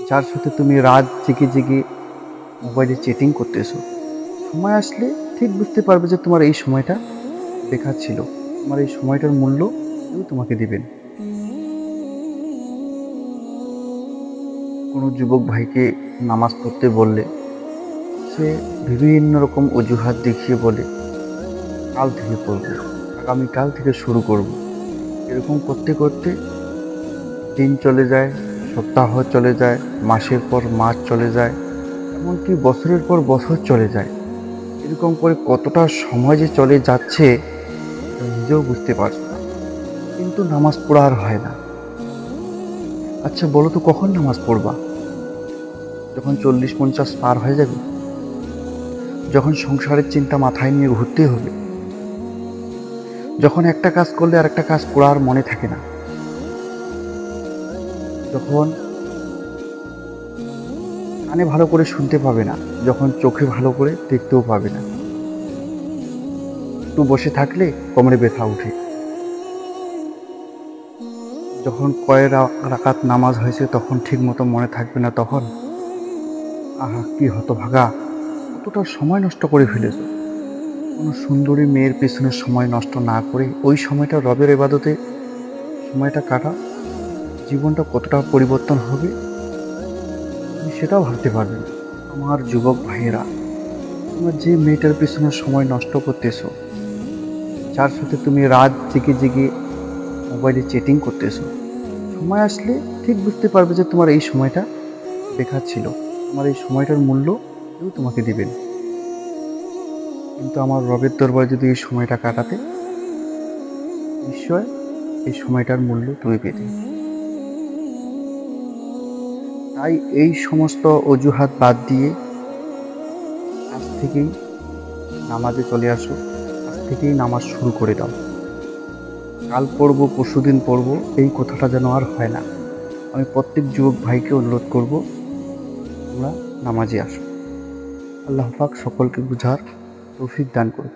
যার সাথে তুমি রাত জেগে জেগে মোবাইলে চ্যাটিং করতেছো, সময় আসলে ঠিক বুঝতে পারবে যে তোমার এই সময়টা বেকার ছিল। তোমার এই সময়টার মূল্য কেউ তোমাকে দিবেন। কোনো যুবক ভাইকে নামাজ পড়তে বললে সে বিভিন্ন রকম অজুহাত দেখিয়ে বলে, কাল থেকে পড়বো, আগামীকাল থেকে শুরু করব। এরকম করতে করতে দিন চলে যায়, সপ্তাহ চলে যায়, মাসের পর মাস চলে যায়, এমনকি বছরের পর বছর চলে যায়। এরকম করে কতটা সময় যে চলে যাচ্ছে তা নিজেও বুঝতে পারছো না, কিন্তু নামাজ পড়া আর হয় না। আচ্ছা বলো তো, কখন নামাজ পড়বা? যখন 40-50 পার হয়ে যাবে, যখন সংসারের চিন্তা মাথায় নিয়ে ঘুরতে হবে, যখন একটা কাজ করলে আর একটা কাজ করার মনে থাকে না, যখন কানে ভালো করে শুনতে পাবে না, যখন চোখে ভালো করে দেখতেও পাবে না, একটু বসে থাকলে কোমরে ব্যথা উঠে, যখন কয় রাকাত নামাজ হয়েছে তখন ঠিক মতো মনে থাকবে না, তখন আহা কি হতভাগা, কতটা সময় নষ্ট করে ফেলেছ। কোনো সুন্দরী মেয়ের পেছনে সময় নষ্ট না করে ওই সময়টা রবের ইবাদতে সময়টা কাটা, জীবনটা কতটা পরিবর্তন হবে তুমি সেটাও ভাবতে পারবে না। আমার যুবক ভাইয়েরা, তোমরা যে মেয়েটার পেছনে সময় নষ্ট করতেছো, যার সাথে তুমি রাত জেগে জেগে মোবাইলে চ্যাটিং করতেছো, সময় আসলে ঠিক বুঝতে পারবে যে তোমার এই সময়টা বেকার ছিল। তোমার এই সময়টার মূল্য কেউ তোমাকে দিবেন। কিন্তু আমার রবের দরবারে যদি এই সময়টা কাটাতে, নিশ্চয় এই সময়টার মূল্য তুমি পেতে। তাই এই সমস্ত অজুহাত বাদ দিয়ে আজ থেকেই নামাজে চলে আসো। আজ থেকেই নামাজ শুরু করে দাও। কাল পড়বো, পরশুদিন পড়বো, এই কথাটা যেন আর হয় না। আমি প্রত্যেক যুবক ভাইকে অনুরোধ করব, তোমরা নামাজে আসো। আল্লাহ পাক সকলকে বুঝার তৌফিক দান করুন।